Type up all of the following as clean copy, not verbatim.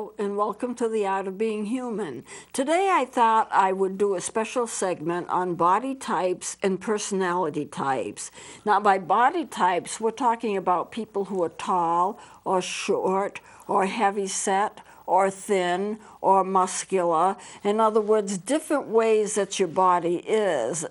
Hello, and welcome to The Art of Being Human. Today I thought I would do a special segment on body types and personality types. Now, by body types, we're talking about people who are tall or short or heavy set or thin or muscular. In other words, different ways that your body is,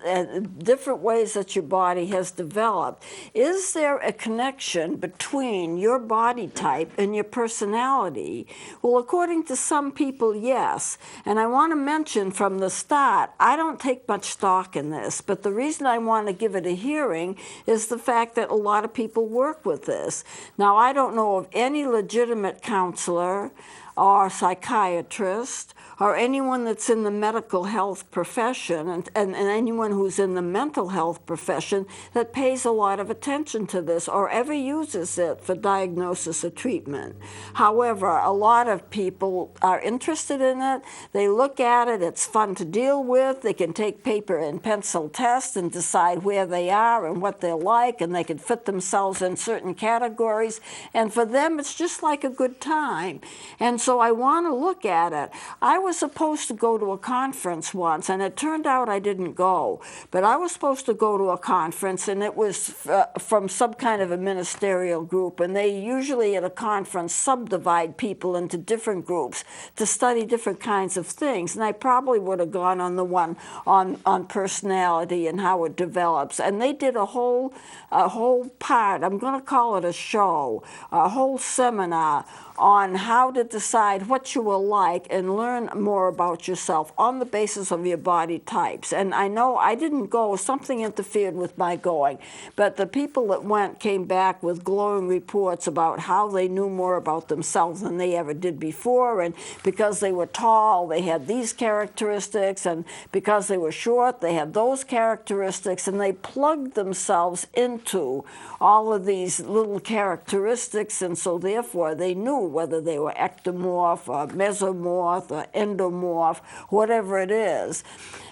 different ways that your body has developed. Is there a connection between your body type and your personality? Well, according to some people, yes. And I want to mention from the start, I don't take much stock in this, but the reason I want to give it a hearing is the fact that a lot of people work with this. Now, I don't know of any legitimate counselor or psychiatrist or anyone that's in the medical health profession and anyone who's in the mental health profession that pays a lot of attention to this or ever uses it for diagnosis or treatment. However, a lot of people are interested in it. They look at it. It's fun to deal with. They can take paper and pencil tests and decide where they are and what they're like, and they can fit themselves in certain categories. And for them, it's just like a good time. And so I want to look at it. I was supposed to go to a conference once, and it turned out I didn't go. But I was supposed to go to a conference, and it was from some kind of a ministerial group. And they usually at a conference subdivide people into different groups to study different kinds of things. And I probably would have gone on the one on personality and how it develops. And they did a whole part, I'm going to call it a show, a whole seminar on how to decide what you will like and learn more about yourself on the basis of your body types. And I know I didn't go, something interfered with my going, but the people that went came back with glowing reports about how they knew more about themselves than they ever did before, and because they were tall, they had these characteristics, and because they were short, they had those characteristics, and they plugged themselves into all of these little characteristics, and so therefore they knew whether they were ectomorph or mesomorph or endomorph, whatever it is.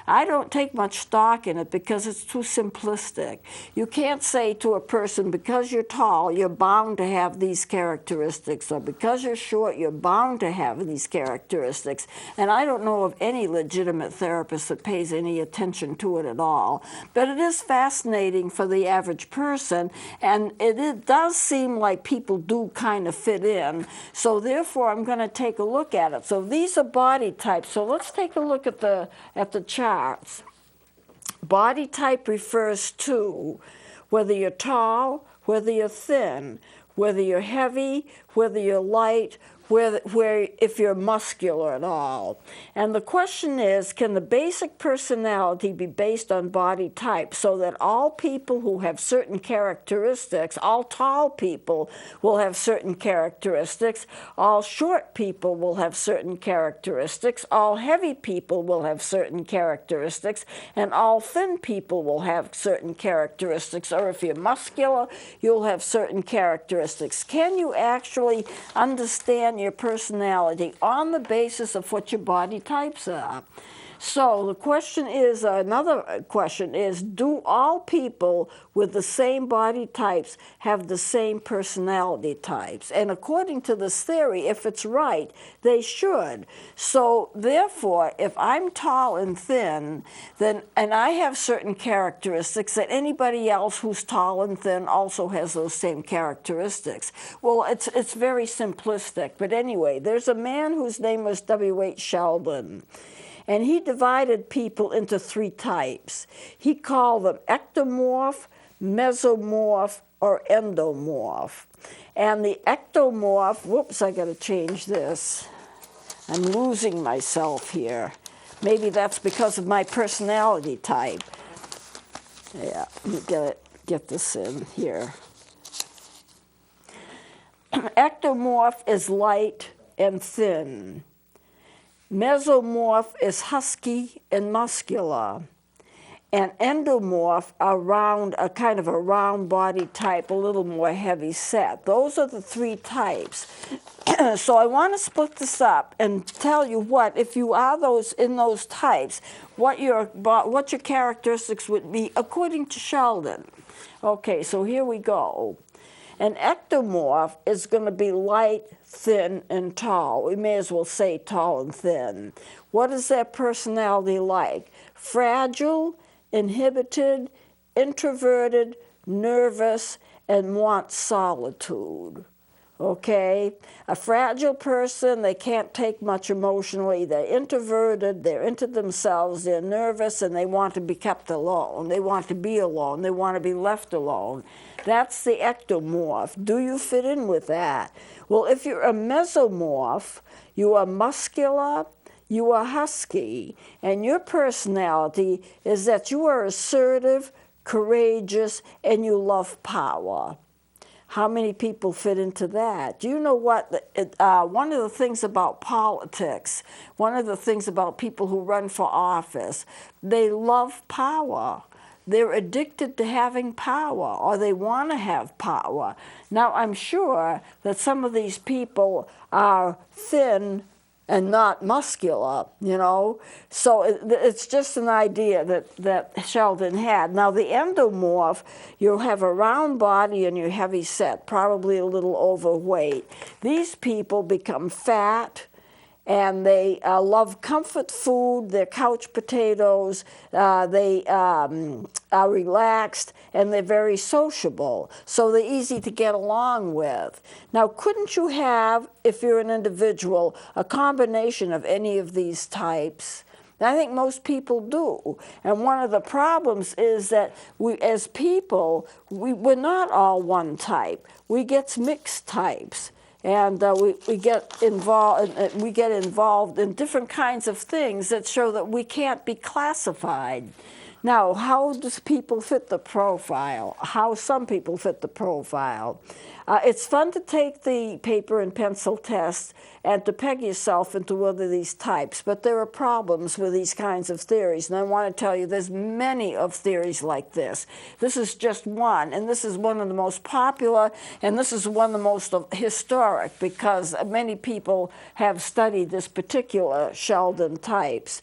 I don't take much stock in it because it's too simplistic. You can't say to a person, because you're tall, you're bound to have these characteristics, or because you're short, you're bound to have these characteristics. And I don't know of any legitimate therapist that pays any attention to it at all. But it is fascinating for the average person, and it does seem like people do kind of fit in. So therefore, I'm going to take a look at it. So these are body types. So let's take a look at the chart. Body type refers to whether you're tall, whether you're thin, whether you're heavy, whether you're light, where if you're muscular at all. And the question is, can the basic personality be based on body type so that all people who have certain characteristics, all tall people will have certain characteristics, all short people will have certain characteristics, all heavy people will have certain characteristics, and all thin people will have certain characteristics, or if you're muscular, you'll have certain characteristics. Can you actually understand your personality on the basis of what your body types are? So the question is, another question is, do all people with the same body types have the same personality types? And according to this theory, if it's right, they should. So therefore, if I'm tall and thin, then, and I have certain characteristics that anybody else who's tall and thin also has those same characteristics. Well, it's very simplistic. But anyway, there's a man whose name was W.H. Sheldon. And he divided people into three types. He called them ectomorph, mesomorph, or endomorph. And the ectomorph, whoops, I got to change this. I'm losing myself here. Maybe that's because of my personality type. Yeah, let me get this in here. Ectomorph is light and thin. Mesomorph is husky and muscular. And endomorph a kind of a round body type, a little more heavy set. Those are the three types. So I want to split this up and tell you what, if you are in those types, what your characteristics would be according to Sheldon. Okay, so here we go. An ectomorph is going to be light, thin, and tall. We may as well say tall and thin. What is their personality like? Fragile, inhibited, introverted, nervous, and wants solitude. Okay? A fragile person, they can't take much emotionally. They're introverted, they're into themselves, they're nervous, and they want to be kept alone. They want to be alone, they want to be left alone. That's the ectomorph. Do you fit in with that? Well, if you're a mesomorph, you are muscular, you are husky, and your personality is that you are assertive, courageous, and you love power. How many people fit into that? Do you know what? One of the things about politics, one of the things about people who run for office, they love power. They're addicted to having power, or they want to have power. Now, I'm sure that some of these people are thin and not muscular, you know. So it's just an idea that Sheldon had. Now, the endomorph, you'll have a round body and you're heavy set, probably a little overweight. These people become fat, and they love comfort food, they're couch potatoes, they are relaxed, and they're very sociable. So they're easy to get along with. Now, couldn't you have, if you're an individual, a combination of any of these types? And I think most people do. And one of the problems is that we, as people, we're not all one type. We get mixed types. And we get involved in different kinds of things that show that we can't be classified. Now, how does people fit the profile? How some people fit the profile? It's fun to take the paper and pencil test and to peg yourself into one of these types, but there are problems with these kinds of theories, and I want to tell you there's many of theories like this. This is just one, and this is one of the most popular, and this is one of the most historic, because many people have studied this particular Sheldon types.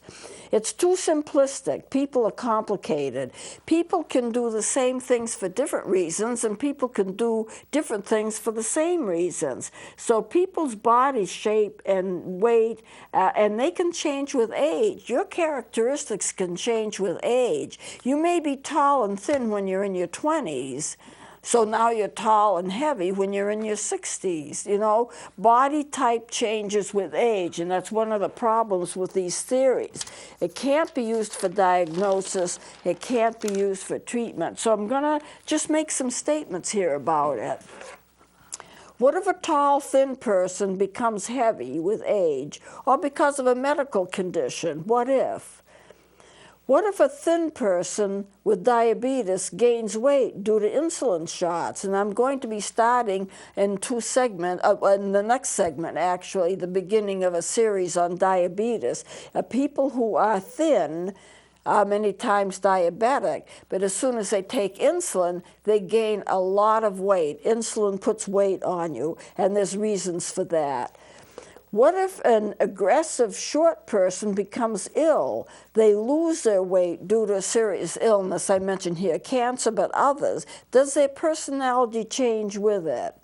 It's too simplistic. People are complicated. People can do the same things for different reasons, and people can do different things for the same reasons. So people's body shape and weight, and they can change with age. Your characteristics can change with age. You may be tall and thin when you're in your 20s. So now you're tall and heavy when you're in your 60s, you know. Body type changes with age, and that's one of the problems with these theories. It can't be used for diagnosis. It can't be used for treatment. So I'm going to just make some statements here about it. What if a tall, thin person becomes heavy with age, or because of a medical condition? What if? What if a thin person with diabetes gains weight due to insulin shots? And I'm going to be starting in in the next segment, actually, the beginning of a series on diabetes. People who are thin are many times diabetic, but as soon as they take insulin, they gain a lot of weight. Insulin puts weight on you, and there's reasons for that. What if an aggressive short person becomes ill? They lose their weight due to a serious illness. I mentioned here cancer, but others. Does their personality change with it?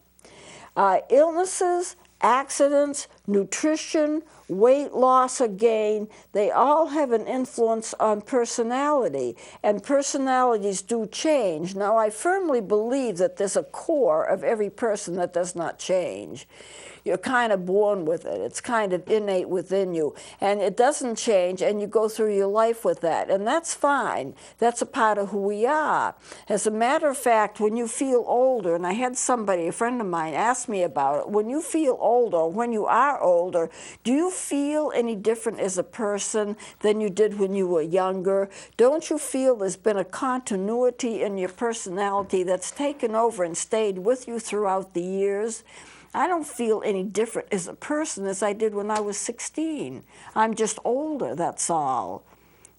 Illnesses, accidents, nutrition, weight loss or gain, they all have an influence on personality, and personalities do change. Now, I firmly believe that there's a core of every person that does not change. You're kind of born with it. It's kind of innate within you. And it doesn't change, and you go through your life with that. And that's fine. That's a part of who we are. As a matter of fact, when you feel older, and I had somebody, a friend of mine, ask me about it, when you feel older, when you are older, do you feel any different as a person than you did when you were younger? Don't you feel there's been a continuity in your personality that's taken over and stayed with you throughout the years? I don't feel any different as a person as I did when I was 16. I'm just older, that's all.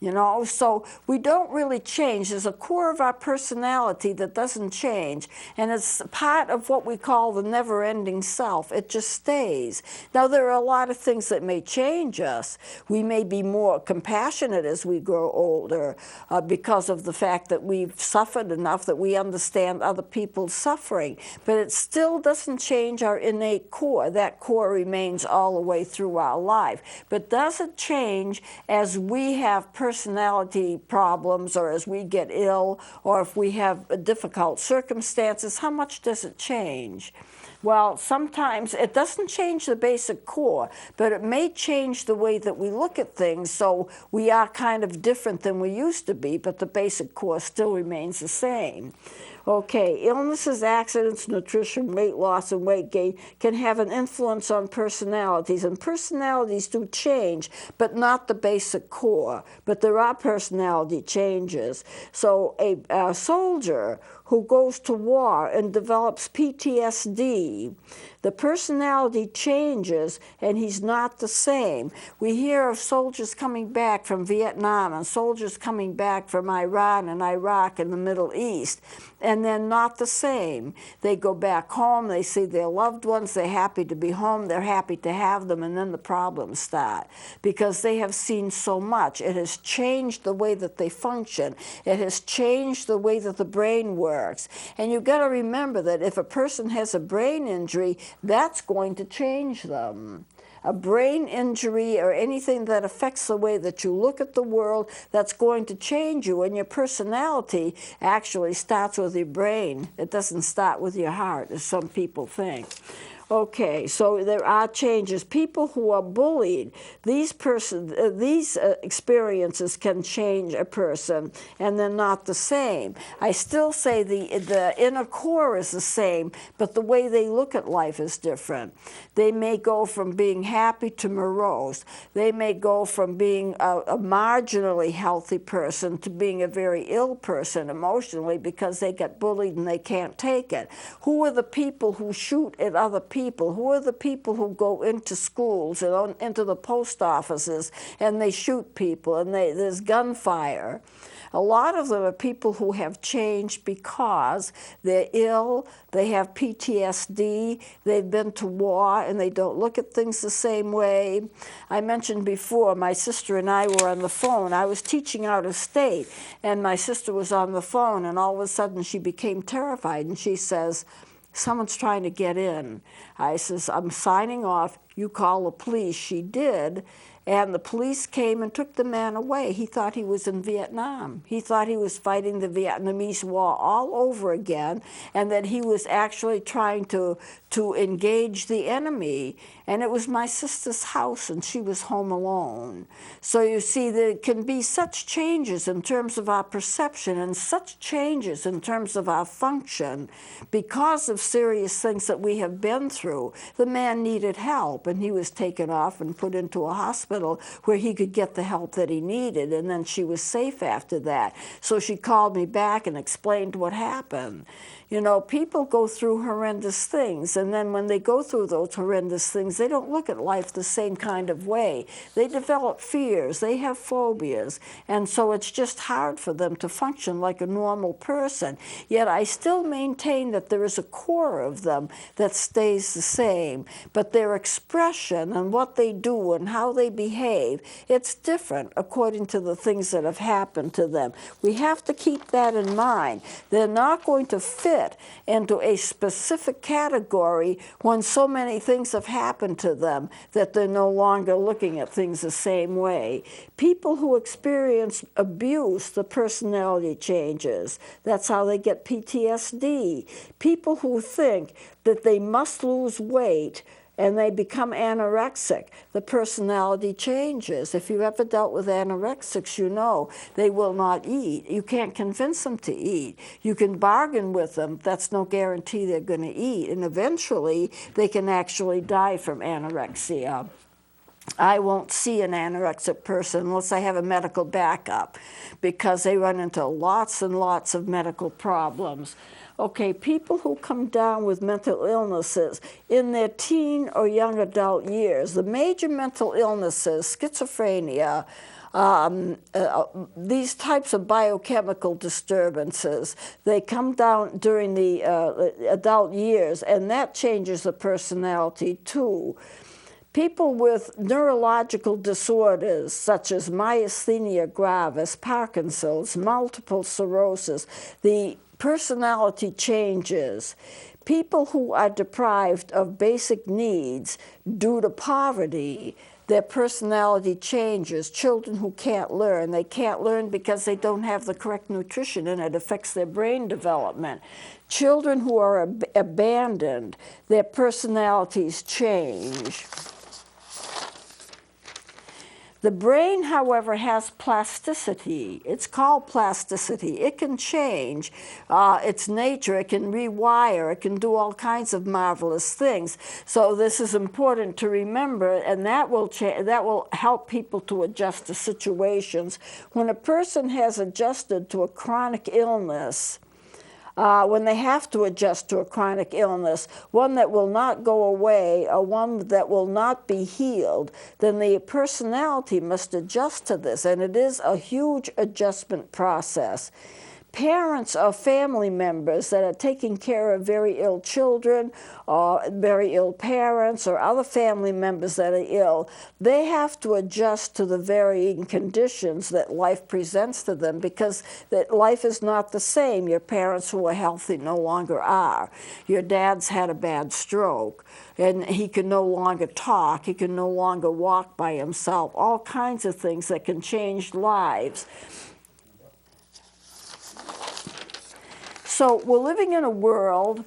You know, so we don't really change. There's a core of our personality that doesn't change, and it's part of what we call the never-ending self. It just stays. Now, there are a lot of things that may change us. We may be more compassionate as we grow older because of the fact that we've suffered enough that we understand other people's suffering, but it still doesn't change our innate core. That core remains all the way through our life. But does it change as we have personality problems, or as we get ill, or if we have difficult circumstances? How much does it change? Well, sometimes it doesn't change the basic core, but it may change the way that we look at things, so we are kind of different than we used to be, but the basic core still remains the same. Okay, illnesses, accidents, nutrition, weight loss, and weight gain can have an influence on personalities, and personalities do change, but not the basic core. But there are personality changes. So a soldier who goes to war and develops PTSD, the personality changes and he's not the same. We hear of soldiers coming back from Vietnam and soldiers coming back from Iran and Iraq and the Middle East, and they're not the same. They go back home, they see their loved ones, they're happy to be home, they're happy to have them, and then the problems start because they have seen so much. It has changed the way that they function. It has changed the way that the brain works. And you've got to remember that if a person has a brain injury, that's going to change them. A brain injury or anything that affects the way that you look at the world, that's going to change you. And your personality actually starts with your brain. It doesn't start with your heart, as some people think. Okay, so there are changes. People who are bullied, these experiences can change a person, and they're not the same. I still say the inner core is the same, but the way they look at life is different. They may go from being happy to morose. They may go from being a marginally healthy person to being a very ill person emotionally because they get bullied and they can't take it. Who are the people who shoot at other people? Who are the people who go into schools and into the post offices and they shoot people and there's gunfire? A lot of them are people who have changed because they're ill, they have PTSD, they've been to war, and they don't look at things the same way. I mentioned before, my sister and I were on the phone. I was teaching out of state, and my sister was on the phone, and all of a sudden she became terrified, and she says, "Someone's trying to get in." I says, "I'm signing off. You call the police." She did, and the police came and took the man away. He thought he was in Vietnam. He thought he was fighting the Vietnamese War all over again, and that he was actually trying to engage the enemy. And it was my sister's house, and she was home alone. So you see, there can be such changes in terms of our perception and such changes in terms of our function because of serious things that we have been through. The man needed help, and he was taken off and put into a hospital where he could get the help that he needed, and then she was safe after that. So she called me back and explained what happened. You know, people go through horrendous things, and then when they go through those horrendous things, they don't look at life the same kind of way. They develop fears, they have phobias, and so it's just hard for them to function like a normal person. Yet I still maintain that there is a core of them that stays the same, but their expression and what they do and how they behave, it's different according to the things that have happened to them. We have to keep that in mind. They're not going to fit into a specific category when so many things have happened to them that they're no longer looking at things the same way. People who experience abuse, the personality changes. That's how they get PTSD. People who think that they must lose weight and they become anorexic, the personality changes. If you've ever dealt with anorexics, you know they will not eat. You can't convince them to eat. You can bargain with them. That's no guarantee they're going to eat. And eventually, they can actually die from anorexia. I won't see an anorexic person unless I have a medical backup because they run into lots and lots of medical problems. Okay, people who come down with mental illnesses in their teen or young adult years, the major mental illnesses, schizophrenia, these types of biochemical disturbances, they come down during the adult years, and that changes the personality too. People with neurological disorders such as myasthenia gravis, Parkinson's, multiple sclerosis, the personality changes. People who are deprived of basic needs due to poverty, their personality changes. Children who can't learn, they can't learn because they don't have the correct nutrition and it affects their brain development. Children who are abandoned, their personalities change. The brain, however, has plasticity. It's called plasticity. It can change its nature. It can rewire. It can do all kinds of marvelous things. So this is important to remember, and that will help people to adjust to situations. When a person has adjusted to a chronic illness, when they have to adjust to a chronic illness, one that will not go away or one that will not be healed, then the personality must adjust to this, and it is a huge adjustment process. Parents or family members that are taking care of very ill children or very ill parents or other family members that are ill, they have to adjust to the varying conditions that life presents to them, because that life is not the same. Your parents who are healthy no longer are. Your dad's had a bad stroke, and he can no longer talk. He can no longer walk by himself. All kinds of things that can change lives. So we're living in a world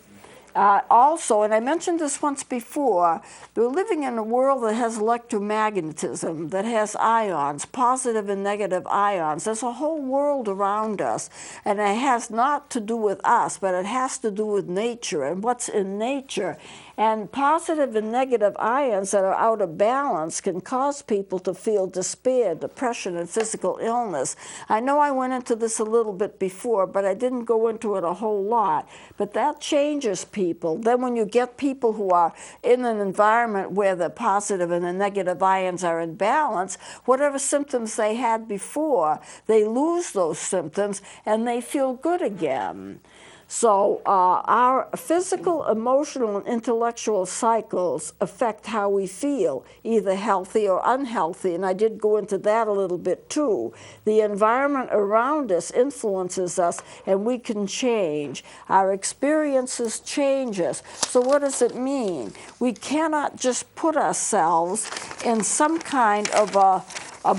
also, and I mentioned this once before, we're living in a world that has electromagnetism, that has ions, positive and negative ions. There's a whole world around us, and it has not to do with us, but it has to do with nature and what's in nature. And positive and negative ions that are out of balance can cause people to feel despair, depression, and physical illness. I know I went into this a little bit before, but I didn't go into it a whole lot. But that changes people. Then when you get people who are in an environment where the positive and the negative ions are in balance, whatever symptoms they had before, they lose those symptoms and they feel good again. So our physical, emotional, and intellectual cycles affect how we feel, either healthy or unhealthy, and I did go into that a little bit too. The environment around us influences us, and we can change. Our experiences change us. So what does it mean? We cannot just put ourselves in some kind of a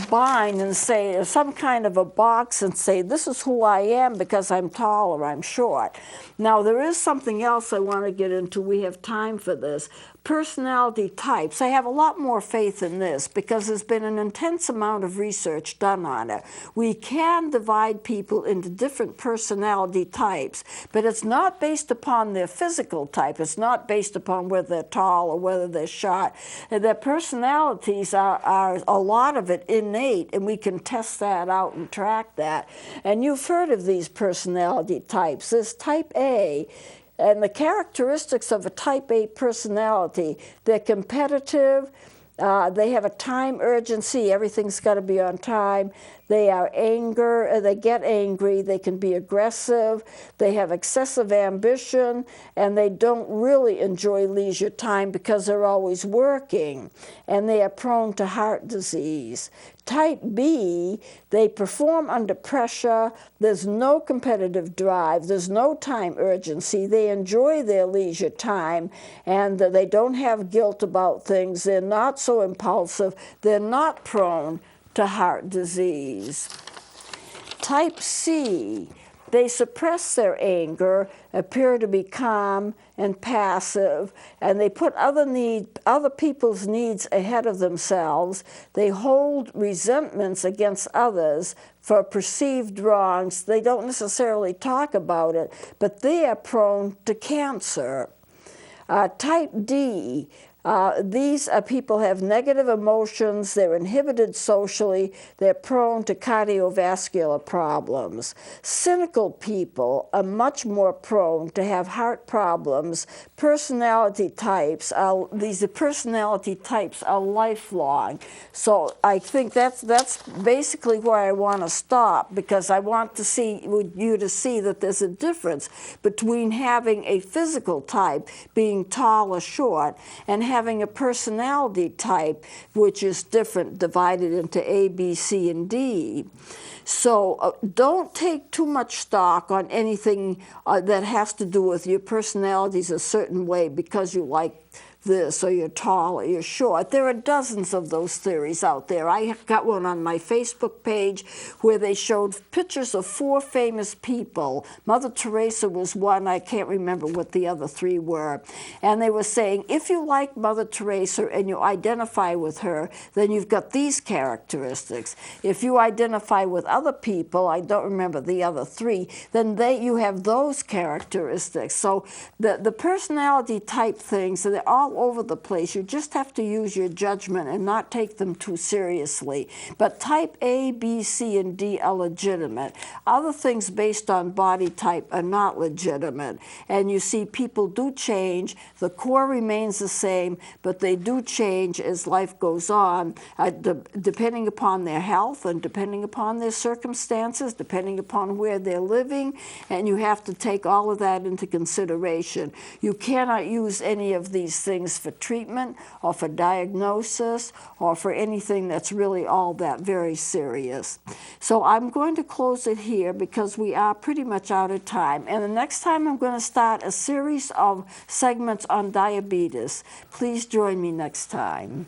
bind and say, some kind of a box and say, this is who I am because I'm tall or I'm short. Now, there is something else I want to get into. We have time for this. Personality types. I have a lot more faith in this because there's been an intense amount of research done on it. We can divide people into different personality types, but it's not based upon their physical type. It's not based upon whether they're tall or whether they're short. Their personalities are a lot of it innate, and we can test that out and track that. And you've heard of these personality types. There's type A. And the characteristics of a type A personality, they're competitive, they have a time urgency, everything's got to be on time. They get angry, they can be aggressive, they have excessive ambition, and they don't really enjoy leisure time because they're always working, and they are prone to heart disease. Type B, they perform under pressure, there's no competitive drive, there's no time urgency, they enjoy their leisure time, and they don't have guilt about things, they're not so impulsive, they're not prone to heart disease. Type C, they suppress their anger, appear to be calm and passive, and they put other people's needs ahead of themselves. They hold resentments against others for perceived wrongs. They don't necessarily talk about it, but they are prone to cancer. Type D, These people have negative emotions, they're inhibited socially, they're prone to cardiovascular problems. Cynical people are much more prone to have heart problems. Personality types these personality types are lifelong. So I think that's basically where I want to stop, because I want to see you to see that there's a difference between having a physical type, being tall or short, and having a personality type, which is different, divided into A, B, C, and D. So don't take too much stock on anything that has to do with your personality's a certain way because you like this, or you're tall, or you're short. There are dozens of those theories out there. I got one on my Facebook page where they showed pictures of 4 famous people. Mother Teresa was one. I can't remember what the other 3 were. And they were saying, if you like Mother Teresa and you identify with her, then you've got these characteristics. If you identify with other people, I don't remember the other 3, then you have those characteristics. So the personality type things, they're all over the place. You just have to use your judgment and not take them too seriously. But type A, B, C, and D are legitimate. Other things based on body type are not legitimate. And you see, people do change. The core remains the same, but they do change as life goes on, depending upon their health and depending upon their circumstances, depending upon where they're living, and you have to take all of that into consideration. You cannot use any of these things for treatment or for diagnosis or for anything that's really all that very serious. So I'm going to close it here because we are pretty much out of time. And the next time I'm going to start a series of segments on diabetes. Please join me next time.